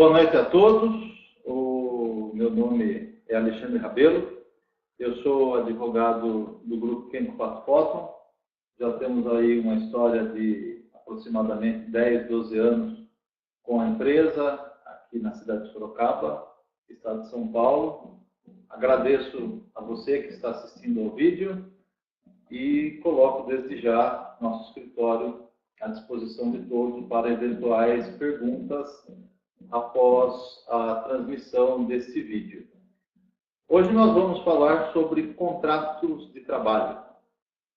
Boa noite a todos. O meu nome é Alexandre Rabelo. Eu sou advogado do grupo Kenko Photon. Já temos aí uma história de aproximadamente 10, 12 anos com a empresa aqui na cidade de Sorocaba, estado de São Paulo. Agradeço a você que está assistindo ao vídeo e coloco desde já nosso escritório à disposição de todos para eventuais perguntas após a transmissão deste vídeo. Hoje nós vamos falar sobre contratos de trabalho.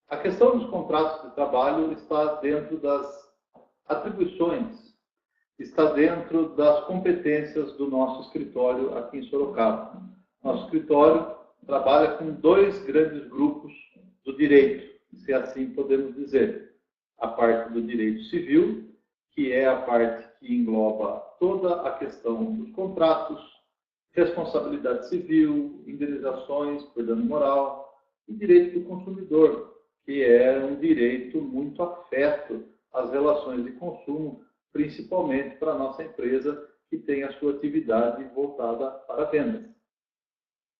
A questão dos contratos de trabalho está dentro das atribuições, está dentro das competências do nosso escritório aqui em Sorocaba. Nosso escritório trabalha com dois grandes grupos do direito, se assim podemos dizer. A parte do direito civil, que é a parte que engloba toda a questão dos contratos, responsabilidade civil, indenizações por dano moral e direito do consumidor, que é um direito muito afeto às relações de consumo, principalmente para a nossa empresa que tem a sua atividade voltada para vendas.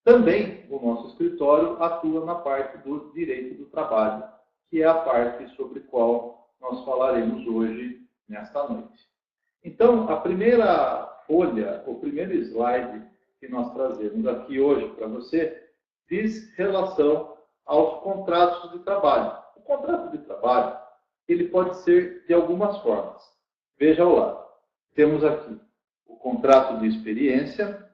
Também o nosso escritório atua na parte do direito do trabalho, que é a parte sobre a qual nós falaremos hoje, nesta noite. Então, a primeira folha, o primeiro slide que nós trazemos aqui hoje para você, diz relação aos contratos de trabalho. O contrato de trabalho, ele pode ser de algumas formas. Veja ao lado. Temos aqui o contrato de experiência,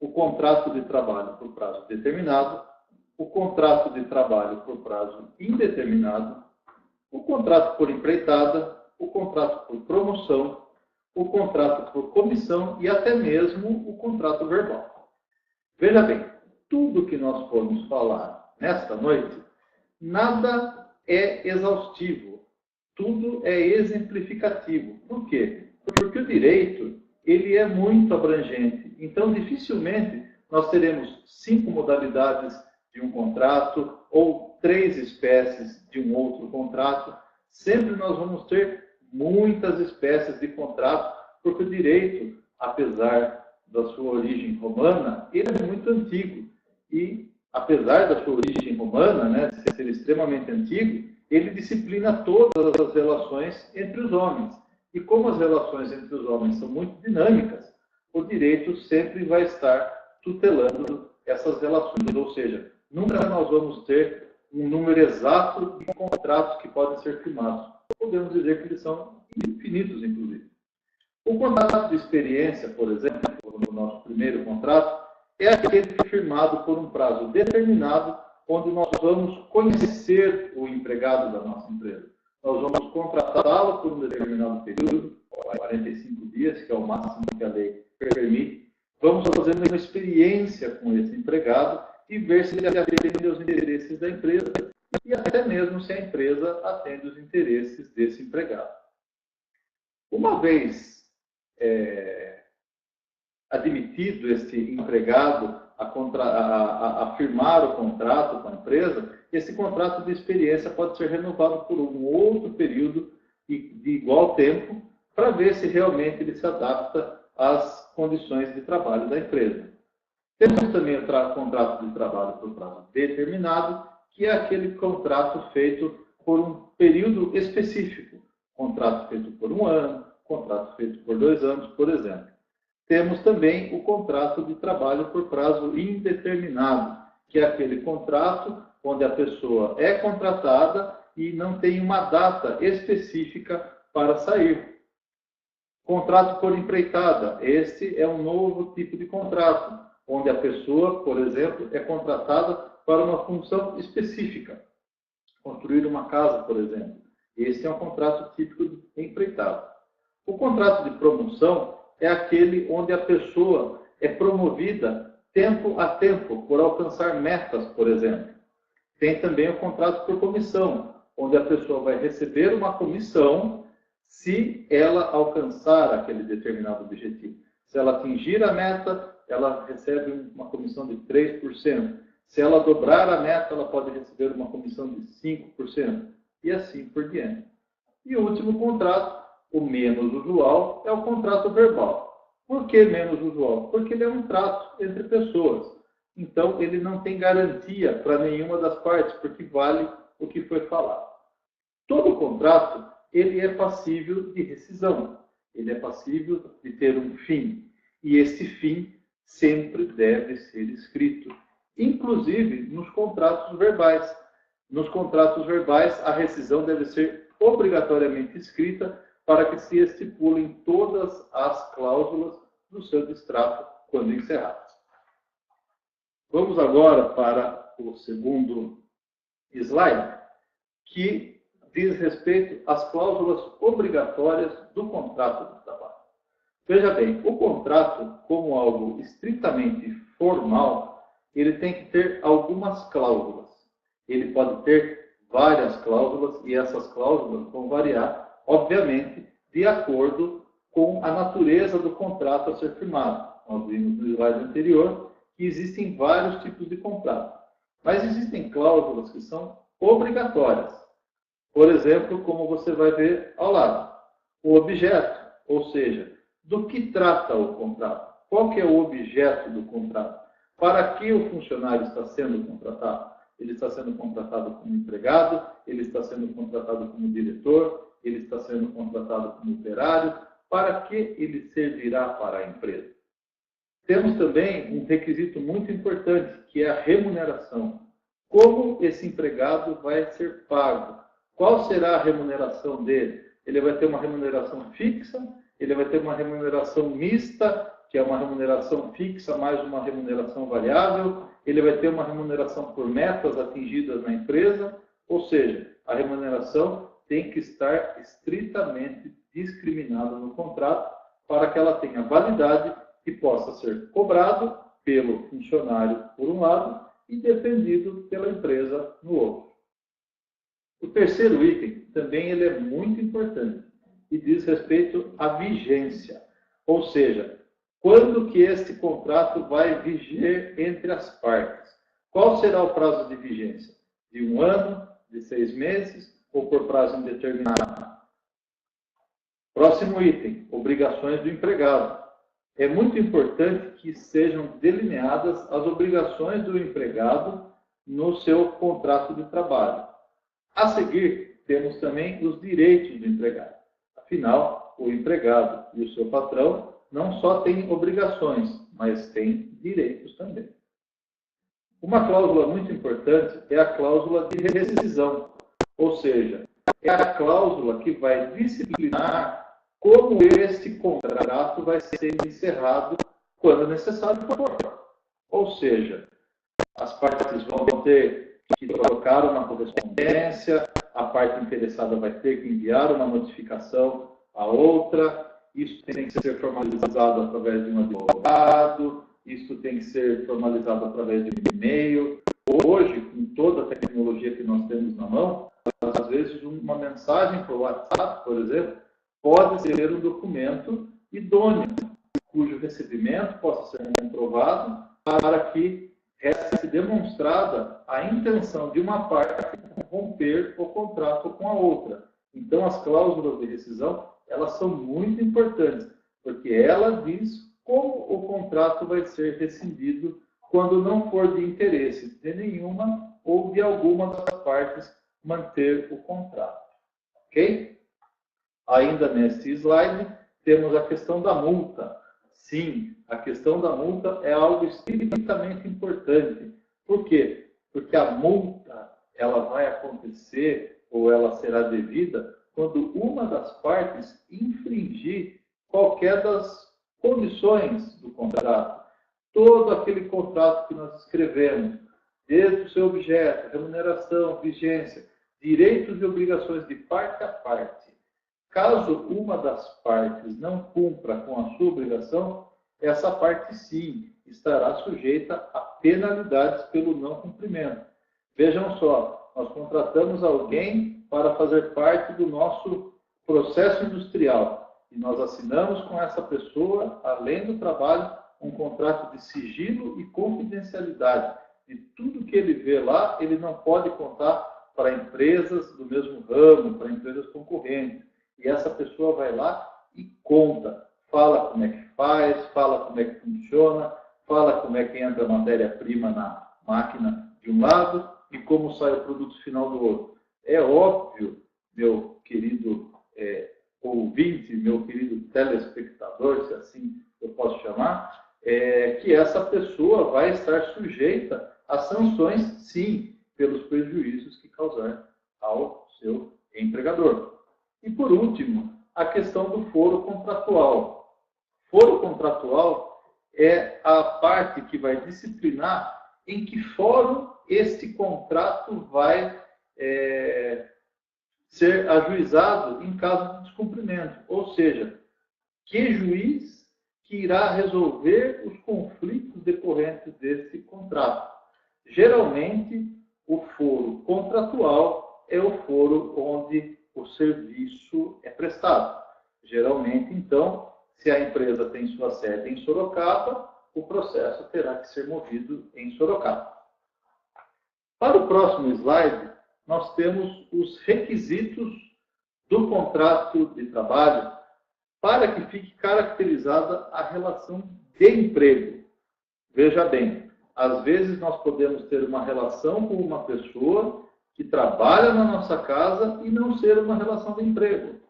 o contrato de trabalho por prazo determinado, o contrato de trabalho por prazo indeterminado, o contrato por empreitada, o contrato por promoção, o contrato por comissão e até mesmo o contrato verbal. Veja bem, tudo que nós formos falar nesta noite, nada é exaustivo, tudo é exemplificativo. Por quê? Porque o direito, ele é muito abrangente. Então, dificilmente nós teremos 5 modalidades de um contrato ou 3 espécies de um outro contrato. Sempre nós vamos ter muitas espécies de contrato, porque o direito, apesar da sua origem romana, ele é muito antigo. E, apesar da sua origem romana, de ser extremamente antigo, ele disciplina todas as relações entre os homens. E como as relações entre os homens são muito dinâmicas, o direito sempre vai estar tutelando essas relações. Ou seja, nunca nós vamos ter um número exato de contratos que podem ser firmados. Podemos dizer que eles são infinitos, inclusive. O contrato de experiência, por exemplo, no nosso primeiro contrato, é aquele firmado por um prazo determinado, onde nós vamos conhecer o empregado da nossa empresa. Nós vamos contratá-lo por um determinado período, 45 dias, que é o máximo que a lei permite. Vamos fazer uma experiência com esse empregado e ver se ele atende aos interesses da empresa e até mesmo se a empresa atende os interesses desse empregado. Uma vez admitido esse empregado a firmar o contrato com a empresa, esse contrato de experiência pode ser renovado por um outro período de igual tempo, para ver se realmente ele se adapta às condições de trabalho da empresa. Temos também o contrato de trabalho por prazo determinado, que é aquele contrato feito por um período específico. Contrato feito por 1 ano, contrato feito por 2 anos, por exemplo. Temos também o contrato de trabalho por prazo indeterminado, que é aquele contrato onde a pessoa é contratada e não tem uma data específica para sair. Contrato por empreitada. Este é um novo tipo de contrato, onde a pessoa, por exemplo, é contratada para uma função específica. Construir uma casa, por exemplo. Esse é um contrato típico de empreitada. O contrato de promoção é aquele onde a pessoa é promovida tempo a tempo, por alcançar metas, por exemplo. Tem também o contrato por comissão, onde a pessoa vai receber uma comissão se ela alcançar aquele determinado objetivo. Se ela atingir a meta, ela recebe uma comissão de 3%. Se ela dobrar a meta, ela pode receber uma comissão de 5%. E assim por diante. E o último contrato, o menos usual, é o contrato verbal. Por que menos usual? Porque ele é um trato entre pessoas. Então, ele não tem garantia para nenhuma das partes, porque vale o que foi falado. Todo contrato, ele é passível de rescisão. Ele é passível de ter um fim. E esse fim sempre deve ser escrito. Inclusive nos contratos verbais. Nos contratos verbais, a rescisão deve ser obrigatoriamente escrita para que se estipulem todas as cláusulas do seu distrato quando encerradas. Vamos agora para o segundo slide, que diz respeito às cláusulas obrigatórias do contrato de trabalho. Veja bem, o contrato, como algo estritamente formal, ele tem que ter algumas cláusulas. Ele pode ter várias cláusulas e essas cláusulas vão variar, obviamente, de acordo com a natureza do contrato a ser firmado. Nós vimos no slide anterior que existem vários tipos de contrato. Mas existem cláusulas que são obrigatórias. Por exemplo, como você vai ver ao lado, o objeto, ou seja, do que trata o contrato? Qual que é o objeto do contrato? Para que o funcionário está sendo contratado? Ele está sendo contratado como empregado, ele está sendo contratado como diretor, ele está sendo contratado como operário, para que ele servirá para a empresa? Temos também um requisito muito importante, que é a remuneração. Como esse empregado vai ser pago? Qual será a remuneração dele? Ele vai ter uma remuneração fixa, ele vai ter uma remuneração mista, que é uma remuneração fixa mais uma remuneração variável, ele vai ter uma remuneração por metas atingidas na empresa, ou seja, a remuneração tem que estar estritamente discriminada no contrato para que ela tenha validade e possa ser cobrado pelo funcionário por um lado e defendido pela empresa no outro. O terceiro item também ele é muito importante e diz respeito à vigência, ou seja, quando que este contrato vai viger entre as partes? Qual será o prazo de vigência? De 1 ano, de 6 meses ou por prazo indeterminado? Próximo item, obrigações do empregado. É muito importante que sejam delineadas as obrigações do empregado no seu contrato de trabalho. A seguir, temos também os direitos do empregado. Afinal, o empregado e o seu patrão não só têm obrigações, mas têm direitos também. Uma cláusula muito importante é a cláusula de rescisão, ou seja, é a cláusula que vai disciplinar como este contrato vai ser encerrado quando necessário for. Ou seja, as partes vão ter que trocar uma correspondência, a parte interessada vai ter que enviar uma notificação à outra, isso tem que ser formalizado através de um advogado, isso tem que ser formalizado através de um e-mail. Hoje, com toda a tecnologia que nós temos na mão, às vezes uma mensagem por WhatsApp, por exemplo, pode ser um documento idôneo, cujo recebimento possa ser comprovado para que reste demonstrada a intenção de uma parte de romper o contrato com a outra. Então, as cláusulas de rescisão, elas são muito importantes, porque ela diz como o contrato vai ser rescindido quando não for de interesse de nenhuma ou de alguma das partes manter o contrato. Ok? Ainda neste slide, temos a questão da multa. Sim, a questão da multa é algo estritamente importante. Por quê? Porque a multa ela vai acontecer ou ela será devida quando uma das partes infringir qualquer das condições do contrato. Todo aquele contrato que nós escrevemos, desde o seu objeto, remuneração, vigência, direitos e obrigações de parte a parte. Caso uma das partes não cumpra com a sua obrigação, essa parte sim estará sujeita a penalidades pelo não cumprimento. Vejam só, nós contratamos alguém para fazer parte do nosso processo industrial e nós assinamos com essa pessoa, além do trabalho, um contrato de sigilo e confidencialidade. E tudo que ele vê lá, ele não pode contar para empresas do mesmo ramo, para empresas concorrentes. E essa pessoa vai lá e conta, fala como é que faz, fala como é que funciona, fala como é que entra a matéria-prima na máquina de um lado e como sai o produto final do outro. É óbvio, meu querido ouvinte, meu querido telespectador, se assim eu posso chamar, que essa pessoa vai estar sujeita a sanções, sim, pelos prejuízos que causar ao seu empregador. E, por último, a questão do foro contratual. Foro contratual é a parte que vai disciplinar em que fórum este contrato vai ser ajuizado em caso de descumprimento. Ou seja, que juiz que irá resolver os conflitos decorrentes desse contrato. Geralmente, o foro contratual é o foro onde o serviço é prestado. Geralmente, então, se a empresa tem sua sede em Sorocaba, o processo terá que ser movido em Sorocaba. Para o próximo slide, nós temos os requisitos do contrato de trabalho para que fique caracterizada a relação de emprego. Veja bem, às vezes nós podemos ter uma relação com uma pessoa que trabalha na nossa casa e não ser uma relação de emprego.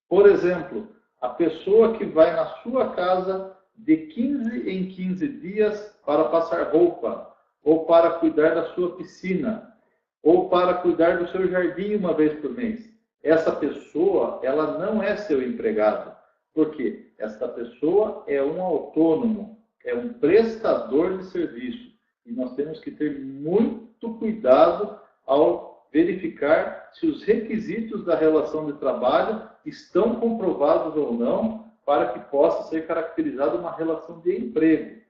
Por exemplo, a pessoa que vai na sua casa de 15 em 15 dias para passar roupa, ou para cuidar da sua piscina, ou para cuidar do seu jardim uma vez por mês. Essa pessoa, ela não é seu empregado. Por quê? Essa pessoa é um autônomo, é um prestador de serviço. E nós temos que ter muito cuidado ao verificar se os requisitos da relação de trabalho estão comprovados ou não para que possa ser caracterizada uma relação de emprego.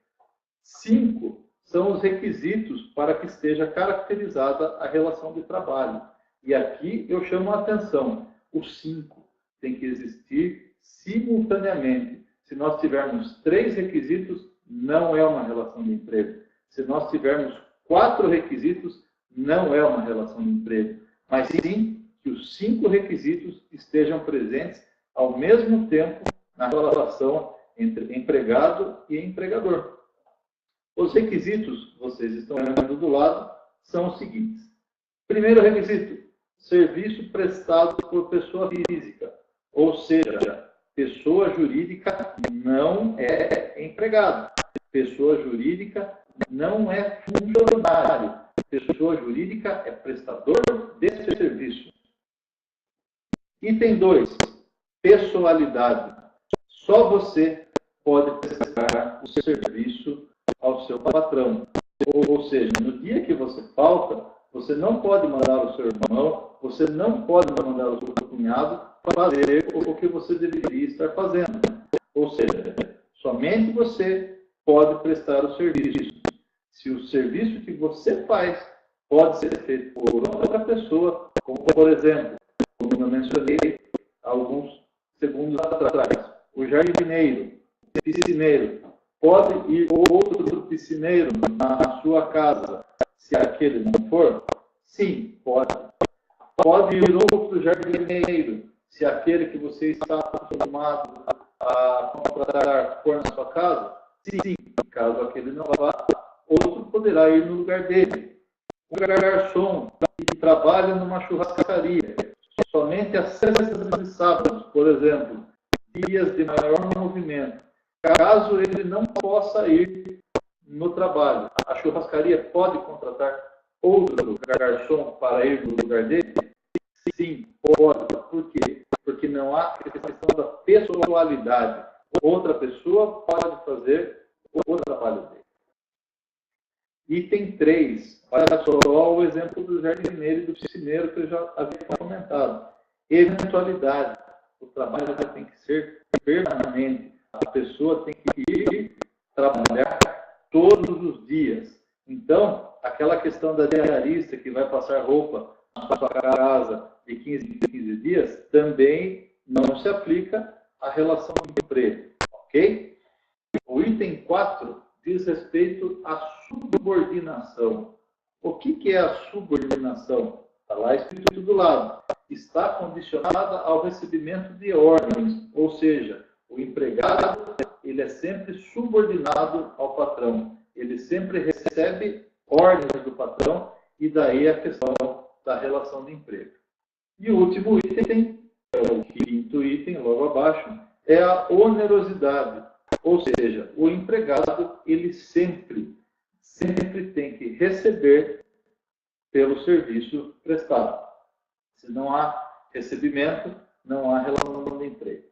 5 são os requisitos para que esteja caracterizada a relação de trabalho. E aqui eu chamo a atenção. Os 5 têm que existir simultaneamente. Se nós tivermos 3 requisitos, não é uma relação de emprego. Se nós tivermos 4 requisitos, não é uma relação de emprego. Mas sim que os 5 requisitos estejam presentes ao mesmo tempo na relação entre empregado e empregador. Os requisitos, vocês estão vendo do lado, são os seguintes. Primeiro requisito, serviço prestado por pessoa física, ou seja, pessoa jurídica não é empregado, pessoa jurídica não é funcionário, pessoa jurídica é prestador de serviço. Item 2, pessoalidade. Só você pode prestar o serviço ao seu patrão. Ou seja, no dia que você falta, você não pode mandar o seu irmão, você não pode mandar o seu cunhado fazer o que você deveria estar fazendo. Ou seja, somente você pode prestar o serviço. Se o serviço que você faz pode ser feito por outra pessoa, como por exemplo, como eu mencionei alguns segundos atrás, o jardineiro, o piscineiro, pode ir outro piscineiro na sua casa, se aquele não for? Sim, pode. Pode ir outro jardineiro, se aquele que você está acostumado a contratar for na sua casa? Sim, caso aquele não vá, outro poderá ir no lugar dele. O garçom que trabalha numa churrascaria, somente às sextas e sábados, por exemplo, dias de maior movimento. Caso ele não possa ir no trabalho, a churrascaria pode contratar outro garçom para ir no lugar dele? Sim, pode. Por quê? Porque não há questão da pessoalidade. Outra pessoa pode fazer o trabalho dele. Item 3. Olha só o exemplo do jardineiro e do piscineiro que eu já havia comentado. Eventualidade. O trabalho já tem que ser permanente. A pessoa tem que ir trabalhar todos os dias. Então, aquela questão da diarista que vai passar roupa na sua casa de 15 em 15 dias, também não se aplica à relação de emprego. Ok? O item 4 diz respeito à subordinação. O que é a subordinação? Está lá escrito do lado. Está condicionada ao recebimento de ordens, ou seja, o empregado ele é sempre subordinado ao patrão. Ele sempre recebe ordens do patrão e daí a questão da relação de emprego. E o último item, o quinto item, logo abaixo, é a onerosidade. Ou seja, o empregado, ele sempre tem que receber pelo serviço prestado. Se não há recebimento, não há relação de emprego.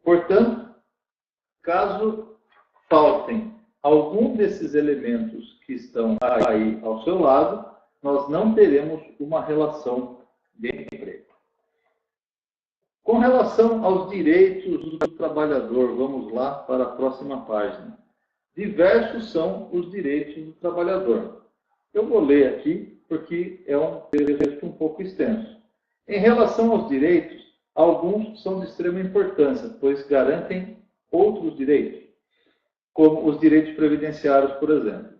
Portanto, caso faltem algum desses elementos que estão aí ao seu lado, nós não teremos uma relação de emprego. Com relação aos direitos do trabalhador, vamos lá para a próxima página. Diversos são os direitos do trabalhador. Eu vou ler aqui porque é um texto um pouco extenso. Em relação aos direitos, alguns são de extrema importância, pois garantem outros direitos, como os direitos previdenciários, por exemplo.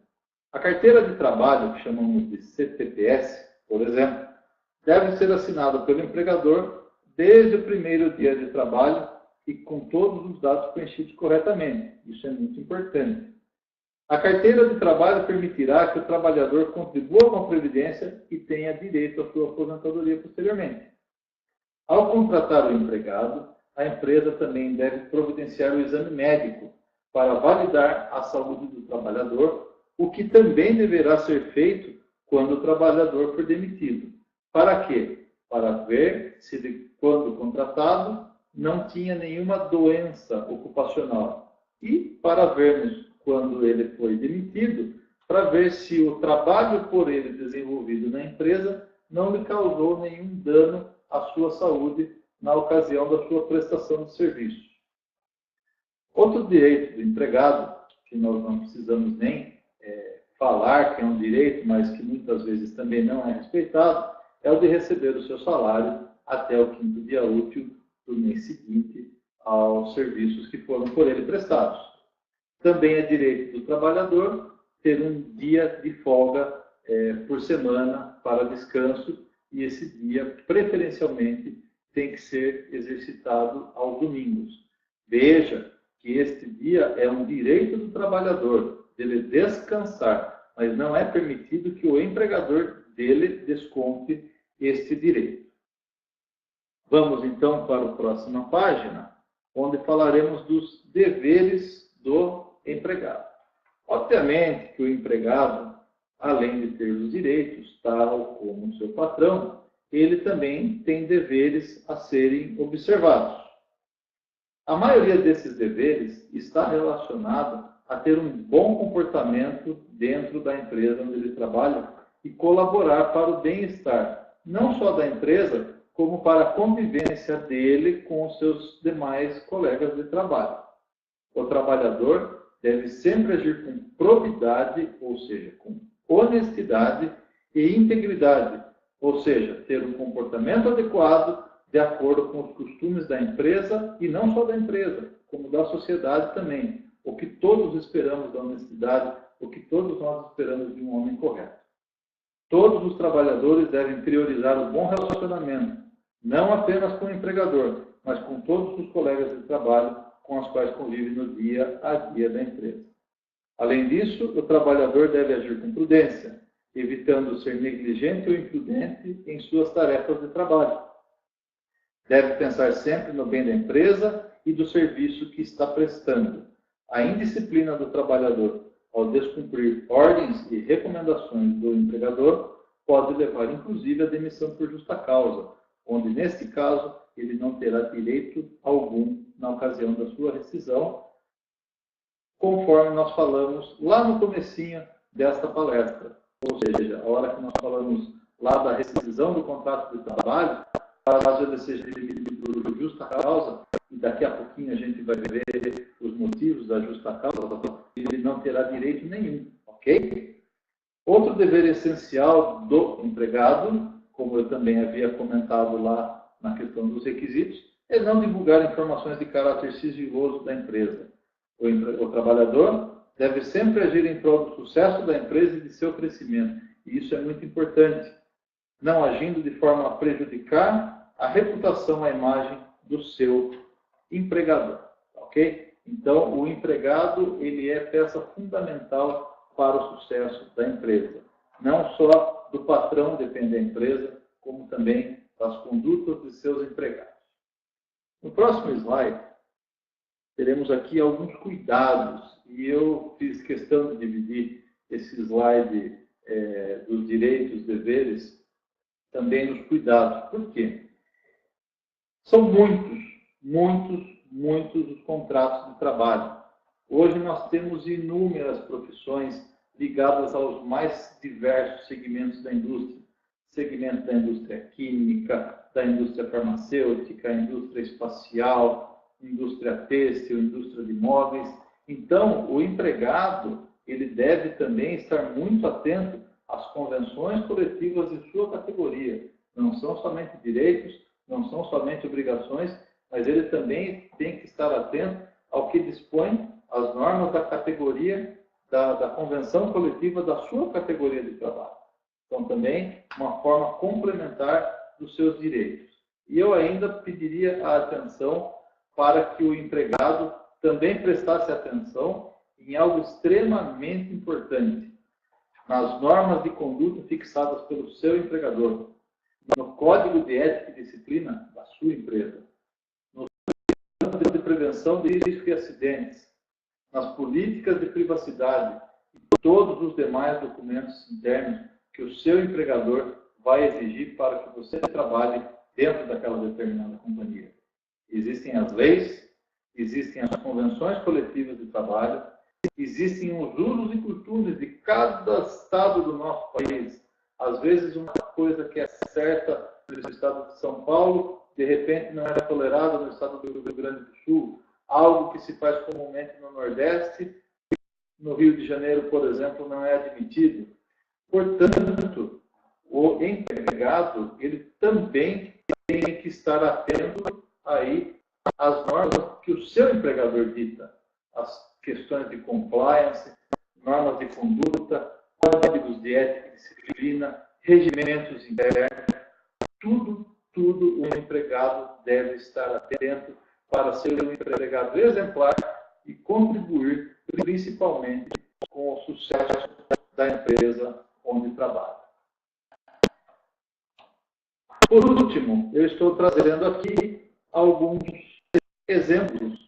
A carteira de trabalho, que chamamos de CTPS, por exemplo, deve ser assinada pelo empregador desde o primeiro dia de trabalho e com todos os dados preenchidos corretamente. Isso é muito importante. A carteira de trabalho permitirá que o trabalhador contribua com a Previdência e tenha direito à sua aposentadoria posteriormente. Ao contratar o empregado, a empresa também deve providenciar o exame médico para validar a saúde do trabalhador, o que também deverá ser feito quando o trabalhador for demitido. Para quê? Para ver se, quando contratado, não tinha nenhuma doença ocupacional. E para vermos, quando ele foi demitido, para ver se o trabalho por ele desenvolvido na empresa não lhe causou nenhum dano à sua saúde na ocasião da sua prestação de serviço. Outro direito do empregado, que nós não precisamos nem falar que é um direito, mas que muitas vezes também não é respeitado, é o de receber o seu salário até o 5º dia útil do mês seguinte aos serviços que foram por ele prestados. Também é direito do trabalhador ter um dia de folga por semana para descanso, e esse dia, preferencialmente, tem que ser exercitado aos domingos. Veja que este dia é um direito do trabalhador, dele descansar, mas não é permitido que o empregador dele desconte este direito. Vamos então para a próxima página, onde falaremos dos deveres do empregado. Obviamente que o empregado, além de ter os direitos, tal como o seu patrão, ele também tem deveres a serem observados. A maioria desses deveres está relacionada a ter um bom comportamento dentro da empresa onde ele trabalha e colaborar para o bem-estar, não só da empresa, como para a convivência dele com os seus demais colegas de trabalho. O trabalhador deve sempre agir com probidade, ou seja, com honestidade e integridade, ou seja, ter um comportamento adequado de acordo com os costumes da empresa e não só da empresa, como da sociedade também. O que todos esperamos da honestidade, o que todos nós esperamos de um homem correto. Todos os trabalhadores devem priorizar o bom relacionamento, não apenas com o empregador, mas com todos os colegas de trabalho com os quais convive no dia a dia da empresa. Além disso, o trabalhador deve agir com prudência, evitando ser negligente ou imprudente em suas tarefas de trabalho. Deve pensar sempre no bem da empresa e do serviço que está prestando. A indisciplina do trabalhador ao descumprir ordens e recomendações do empregador pode levar, inclusive, à demissão por justa causa, onde, neste caso, ele não terá direito algum na ocasião da sua rescisão, conforme nós falamos lá no comecinho desta palestra. Ou seja, a hora que nós falamos lá da rescisão do contrato de trabalho, caso ele seja demitido por justa causa, e daqui a pouquinho a gente vai ver os motivos da justa causa, ele não terá direito nenhum, ok? Outro dever essencial do empregado, como eu também havia comentado lá na questão dos requisitos, é não divulgar informações de caráter sigiloso da empresa. O trabalhador deve sempre agir em prol do sucesso da empresa e de seu crescimento, e isso é muito importante, não agindo de forma a prejudicar a reputação, a imagem do seu empregador, ok? Então, o empregado, ele é peça fundamental para o sucesso da empresa. Não só do patrão depende a empresa, como também das condutas de seus empregados. No próximo slide, teremos aqui alguns cuidados, e eu fiz questão de dividir esse slide dos direitos e deveres também nos cuidados. Por quê? São muitos os contratos de trabalho. Hoje nós temos inúmeras profissões ligadas aos mais diversos segmentos da indústria. Segmento da indústria química, da indústria farmacêutica, indústria espacial, indústria têxtil, indústria de móveis. Então, o empregado, ele deve também estar muito atento às convenções coletivas de sua categoria. Não são somente direitos, não são somente obrigações, mas ele também tem que estar atento ao que dispõe as normas da categoria, da convenção coletiva da sua categoria de trabalho. Então, também uma forma complementar dos seus direitos. E eu ainda pediria a atenção para que o empregado também prestasse atenção em algo extremamente importante, nas normas de conduta fixadas pelo seu empregador, no Código de Ética e Disciplina da sua empresa, no Plano de Prevenção de Riscos e Acidentes, nas políticas de privacidade e todos os demais documentos internos que o seu empregador vai exigir para que você trabalhe dentro daquela determinada companhia. Existem as leis, existem as convenções coletivas de trabalho, existem os usos e costumes de cada estado do nosso país. Às vezes, uma coisa que é certa no estado de São Paulo, de repente não é tolerada no estado do Rio Grande do Sul. Algo que se faz comumente no Nordeste, no Rio de Janeiro, por exemplo, não é admitido. Portanto, o empregado, ele também tem que estar atento aí às normas que o seu empregador dita, as questões de compliance, normas de conduta, códigos de ética e disciplina, regimentos internos, tudo o empregado deve estar atento para ser um empregado exemplar e contribuir principalmente com o sucesso da empresa onde trabalha. Por último, eu estou trazendo aqui alguns exemplos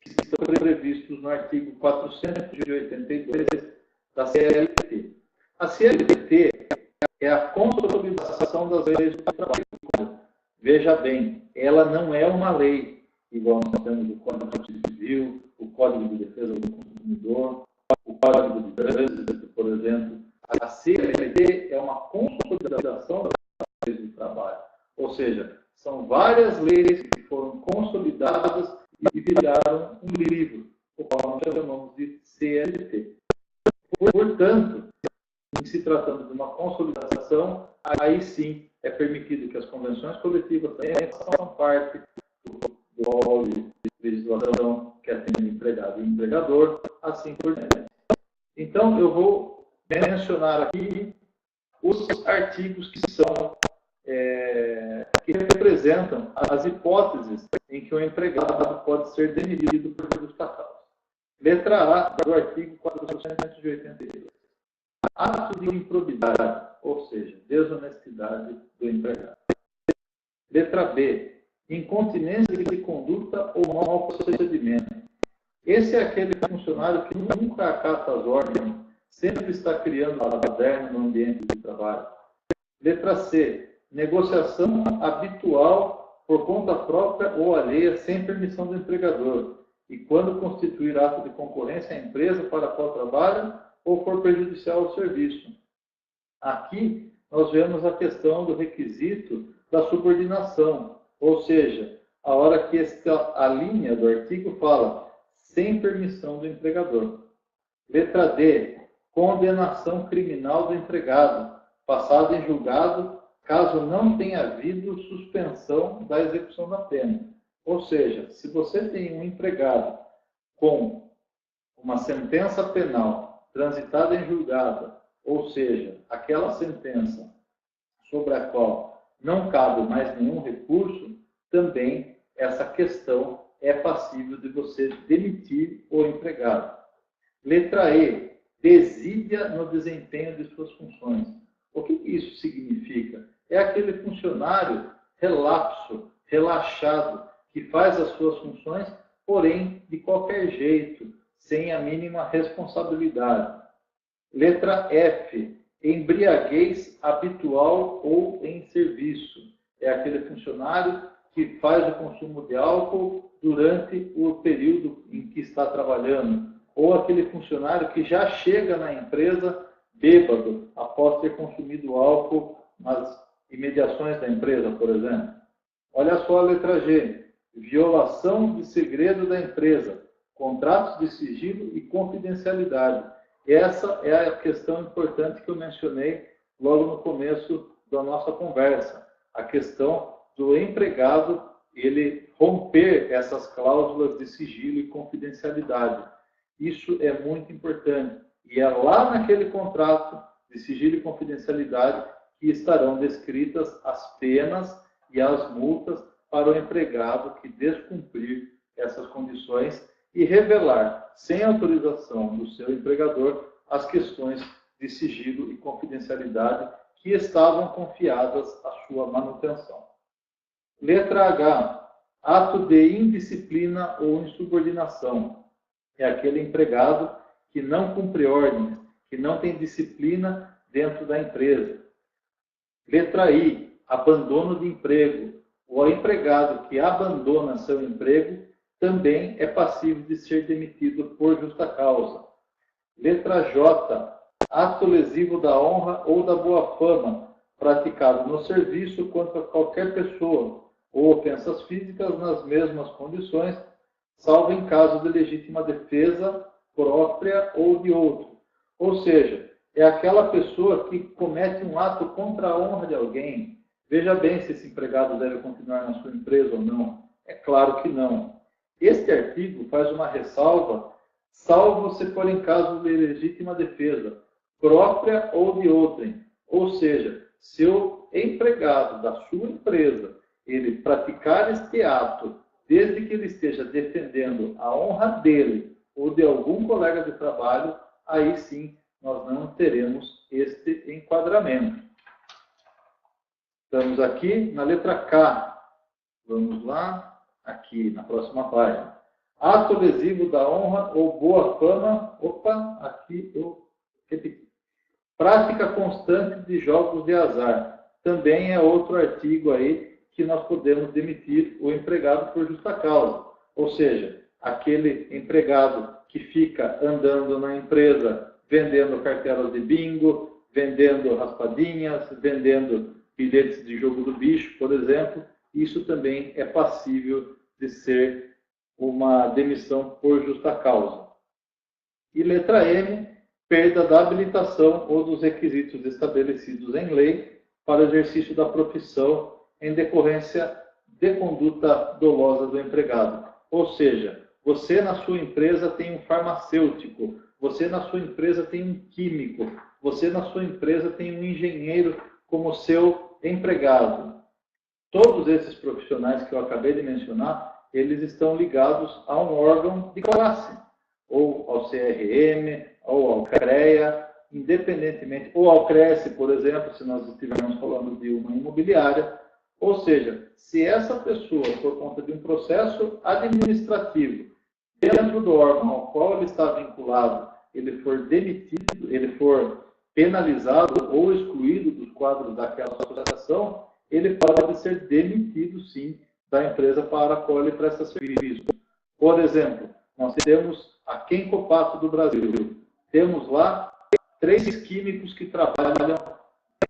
que estão previstos no artigo 482 da CLT. A CLT é a consolidação das leis do trabalho. Veja bem, ela não é uma lei, igual nós temos o Código Civil, o Código de Defesa do Consumidor, o Código de Trânsito, por exemplo. A CLT é uma consolidação das leis do trabalho. Ou seja, são várias leis que foram consolidadas e viraram um livro, o qual nós chamamos de CLT. Portanto, em se tratando de uma consolidação, aí sim é permitido que as convenções coletivas também façam parte do rol de legislação que atende empregado e empregador, assim por diante. Então, eu vou mencionar aqui os artigos que são que representam as hipóteses em que o empregado pode ser demitido por justa causa. Letra A do artigo 482. Ato de improbidade, ou seja, desonestidade do empregado. Letra B. Incontinência de conduta ou mau procedimento. Esse é aquele funcionário que nunca acata as ordens, sempre está criando baderna no ambiente de trabalho. Letra C. Negociação habitual por conta própria ou alheia sem permissão do empregador e quando constituir ato de concorrência à empresa para a qual trabalha ou for prejudicial ao serviço. Aqui nós vemos a questão do requisito da subordinação, ou seja, a hora que a linha do artigo fala sem permissão do empregador. Letra D. Condenação criminal do empregado, passado em julgado, caso não tenha havido suspensão da execução da pena. Ou seja, se você tem um empregado com uma sentença penal transitada em julgado, ou seja, aquela sentença sobre a qual não cabe mais nenhum recurso, também essa questão é passível de você demitir o empregado. Letra E, desídia no desempenho de suas funções. O que isso significa? É aquele funcionário relapso, relaxado, que faz as suas funções, porém, de qualquer jeito, sem a mínima responsabilidade. Letra F, embriaguez habitual ou em serviço. É aquele funcionário que faz o consumo de álcool durante o período em que está trabalhando, ou aquele funcionário que já chega na empresa bêbado, após ter consumido álcool nas imediações da empresa, por exemplo. Olha só a letra G, violação de segredo da empresa, contratos de sigilo e confidencialidade. Essa é a questão importante que eu mencionei logo no começo da nossa conversa. A questão do empregado, ele romper essas cláusulas de sigilo e confidencialidade. Isso é muito importante. E é lá naquele contrato de sigilo e confidencialidade que estarão descritas as penas e as multas para o empregado que descumprir essas condições e revelar, sem autorização do seu empregador, as questões de sigilo e confidencialidade que estavam confiadas à sua manutenção. Letra H. Ato de indisciplina ou insubordinação. É aquele empregado que não cumpre ordens, que não tem disciplina dentro da empresa. Letra I. Abandono de emprego. O empregado que abandona seu emprego também é passível de ser demitido por justa causa. Letra J. Ato lesivo da honra ou da boa fama, praticado no serviço contra qualquer pessoa, ou ofensas físicas nas mesmas condições, salvo em caso de legítima defesa própria ou de outro. Ou seja, é aquela pessoa que comete um ato contra a honra de alguém. Veja bem se esse empregado deve continuar na sua empresa ou não. É claro que não. Este artigo faz uma ressalva, salvo se for em caso de legítima defesa, própria ou de outrem. Ou seja, se o empregado da sua empresa ele praticar este ato, desde que ele esteja defendendo a honra dele ou de algum colega de trabalho, aí sim nós não teremos este enquadramento. Estamos aqui na letra K. Vamos lá, aqui na próxima página. Ato lesivo da honra ou boa fama. Opa, aqui eu repeti. Prática constante de jogos de azar. Também é outro artigo aí que nós podemos demitir o empregado por justa causa. Ou seja, aquele empregado que fica andando na empresa vendendo cartelas de bingo, vendendo raspadinhas, vendendo bilhetes de jogo do bicho, por exemplo, isso também é passível de ser uma demissão por justa causa. E letra M, perda da habilitação ou dos requisitos estabelecidos em lei para o exercício da profissão em decorrência de conduta dolosa do empregado. Ou seja, você na sua empresa tem um farmacêutico, você na sua empresa tem um químico, você na sua empresa tem um engenheiro como seu empregado. Todos esses profissionais que eu acabei de mencionar, eles estão ligados a um órgão de classe, ou ao CRM, ou ao CREA, independentemente, ou ao CRES, por exemplo, se nós estivermos falando de uma imobiliária. Ou seja, se essa pessoa, por conta de um processo administrativo, dentro do órgão ao qual ele está vinculado, ele for demitido, ele for penalizado ou excluído dos quadros daquela associação, ele pode ser demitido, sim, da empresa para a qual ele presta serviço. Por exemplo, nós temos a Kenkopato do Brasil. Temos lá 3 químicos que trabalham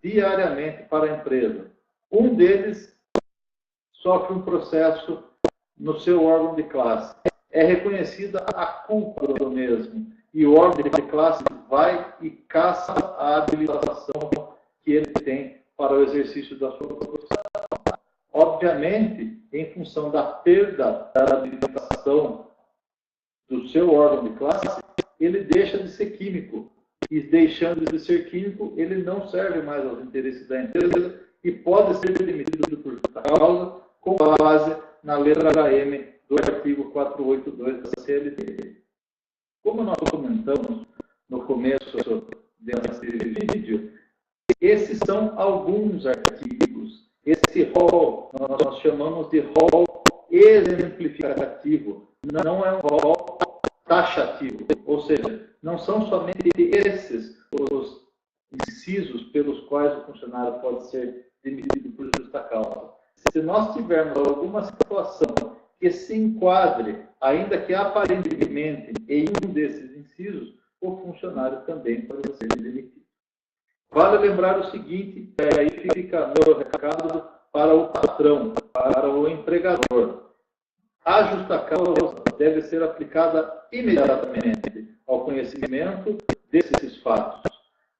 diariamente para a empresa. Um deles sofre um processo no seu órgão de classe. É reconhecida a culpa do mesmo. E o órgão de classe vai e caça a habilitação que ele tem para o exercício da sua profissão. Obviamente, em função da perda da habilitação do seu órgão de classe, ele deixa de ser químico. E deixando de ser químico, ele não serve mais aos interesses da empresa e pode ser demitido por justa causa com base na letra M do artigo 482 da CLT. Como nós comentamos no começo desse vídeo, esses são alguns artigos. Esse rol nós chamamos de rol exemplificativo, não é um rol taxativo, ou seja, não são somente esses os incisos pelos quais o funcionário pode ser demitido por justa causa. Se nós tivermos alguma situação que se enquadre, ainda que aparentemente, em um desses incisos, o funcionário também pode ser demitido. Vale lembrar o seguinte, aí fica meu recado para o patrão, para o empregador. A justa causa deve ser aplicada imediatamente ao conhecimento desses fatos.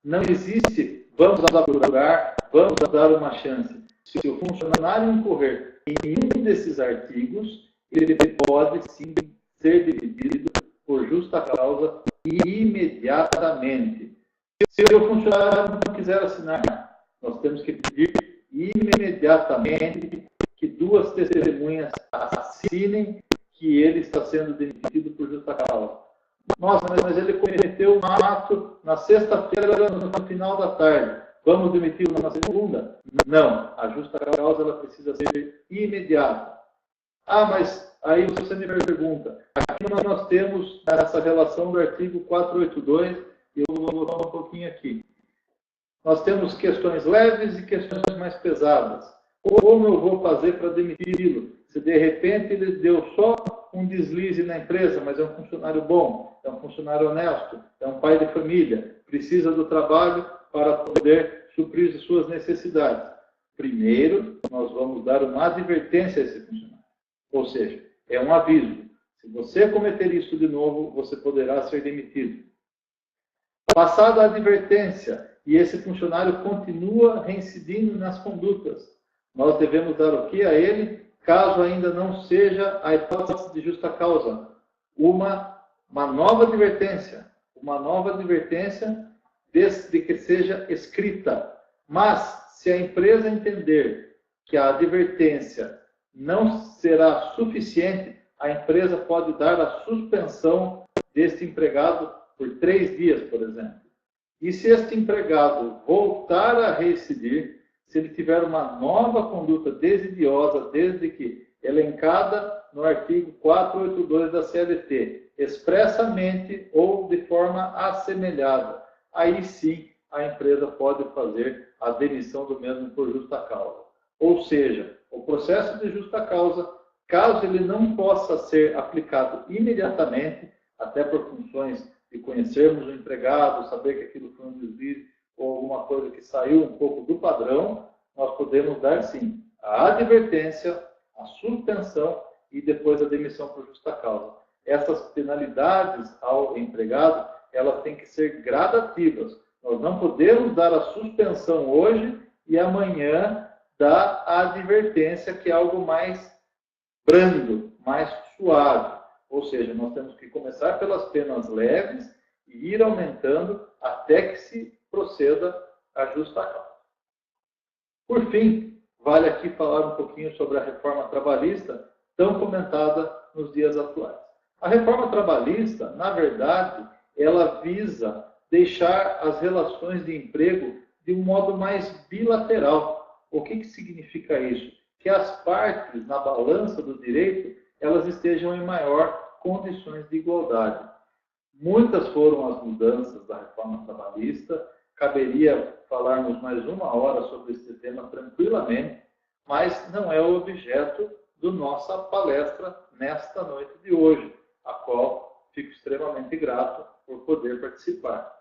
Não existe, vamos apurar, vamos dar uma chance. Se o funcionário incorrer em um desses artigos, ele pode sim ser demitido por justa causa imediatamente. Se o funcionário não quiser assinar, nós temos que pedir imediatamente que duas testemunhas assinem que ele está sendo demitido por justa causa. Nossa, mas ele cometeu um ato na sexta-feira, no final da tarde. Vamos demiti-lo na segunda? Não. A justa causa ela precisa ser imediata. Ah, mas aí você me pergunta. Aqui nós temos essa relação do artigo 482, e eu vou voltar um pouquinho aqui. Nós temos questões leves e questões mais pesadas. Como eu vou fazer para demiti-lo? Se de repente ele deu só um deslize na empresa, mas é um funcionário bom, é um funcionário honesto, é um pai de família, precisa do trabalho para poder suprir as suas necessidades. Primeiro, nós vamos dar uma advertência a esse funcionário. Ou seja, é um aviso. Se você cometer isso de novo, você poderá ser demitido. Passada a advertência e esse funcionário continua reincidindo nas condutas, nós devemos dar o que a ele, caso ainda não seja a hipótese de justa causa? Uma nova advertência. Uma nova advertência desde que seja escrita. Mas, se a empresa entender que a advertência não será suficiente, a empresa pode dar a suspensão deste empregado por 3 dias, por exemplo. E se este empregado voltar a reincidir, se ele tiver uma nova conduta desidiosa, desde que elencada no artigo 482 da CLT, expressamente ou de forma assemelhada, aí sim a empresa pode fazer a demissão do mesmo por justa causa. Ou seja, o processo de justa causa, caso ele não possa ser aplicado imediatamente, até por funções de conhecermos o empregado, saber que aquilo foi um deslize ou alguma coisa que saiu um pouco do padrão, nós podemos dar sim a advertência, a suspensão e depois a demissão por justa causa. Essas penalidades ao empregado, elas têm que ser gradativas. Nós não podemos dar a suspensão hoje e amanhã dar a advertência, que é algo mais brando, mais suave. Ou seja, nós temos que começar pelas penas leves e ir aumentando até que se proceda à justa causa. Por fim, vale aqui falar um pouquinho sobre a reforma trabalhista, tão comentada nos dias atuais. A reforma trabalhista, na verdade, ela visa deixar as relações de emprego de um modo mais bilateral. O que significa isso? Que as partes na balança do direito, elas estejam em maior condições de igualdade. Muitas foram as mudanças da reforma trabalhista, caberia falarmos mais 1 hora sobre esse tema tranquilamente, mas não é o objeto da nossa palestra nesta noite de hoje, a qual fico extremamente grato por poder participar.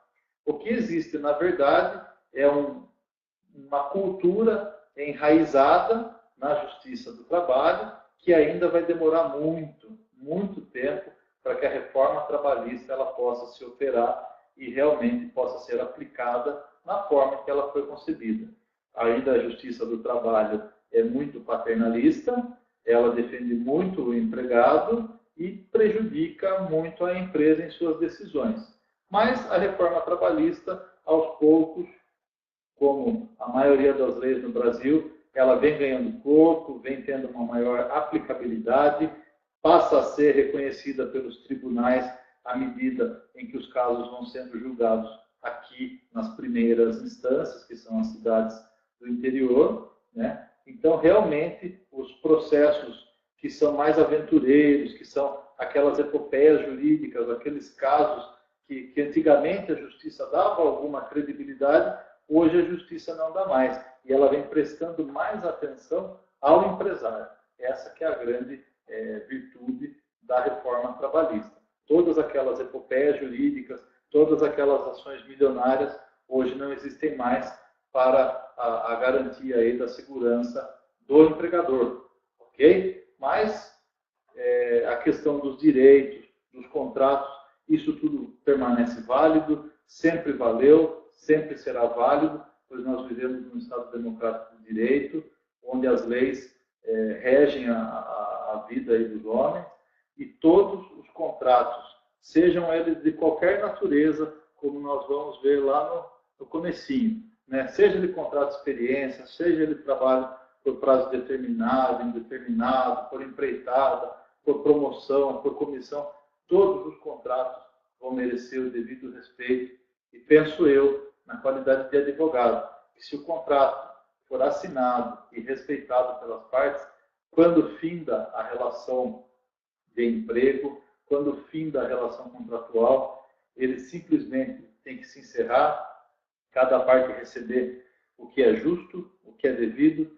O que existe, na verdade, é uma cultura enraizada na Justiça do Trabalho, que ainda vai demorar muito tempo para que a reforma trabalhista ela possa se operar e realmente possa ser aplicada na forma que ela foi concebida. Ainda a Justiça do Trabalho é muito paternalista, ela defende muito o empregado e prejudica muito a empresa em suas decisões. Mas a reforma trabalhista, aos poucos, como a maioria das leis no Brasil, ela vem ganhando corpo, vem tendo uma maior aplicabilidade, passa a ser reconhecida pelos tribunais à medida em que os casos vão sendo julgados aqui nas primeiras instâncias, que são as cidades do interior, né? Então, realmente, os processos que são mais aventureiros, que são aquelas epopeias jurídicas, aqueles casos que antigamente a justiça dava alguma credibilidade, hoje a justiça não dá mais. E ela vem prestando mais atenção ao empresário. Essa que é a grande virtude da reforma trabalhista. Todas aquelas epopeias jurídicas, todas aquelas ações milionárias, hoje não existem mais para a garantia aí da segurança do empregador, ok? Mas a questão dos direitos, dos contratos, isso tudo permanece válido, sempre valeu, sempre será válido, pois nós vivemos num Estado democrático de direito, onde as leis regem a vida aí dos homens, e todos os contratos, sejam eles de qualquer natureza, como nós vamos ver lá no comecinho, né? Seja ele contrato de experiência, seja ele trabalho por prazo determinado, indeterminado, por empreitada, por promoção, por comissão, todos os contratos vão merecer o devido respeito. E penso eu, na qualidade de advogado, que se o contrato for assinado e respeitado pelas partes, quando finda a relação de emprego, quando finda a relação contratual, ele simplesmente tem que se encerrar, cada parte receber o que é justo, o que é devido,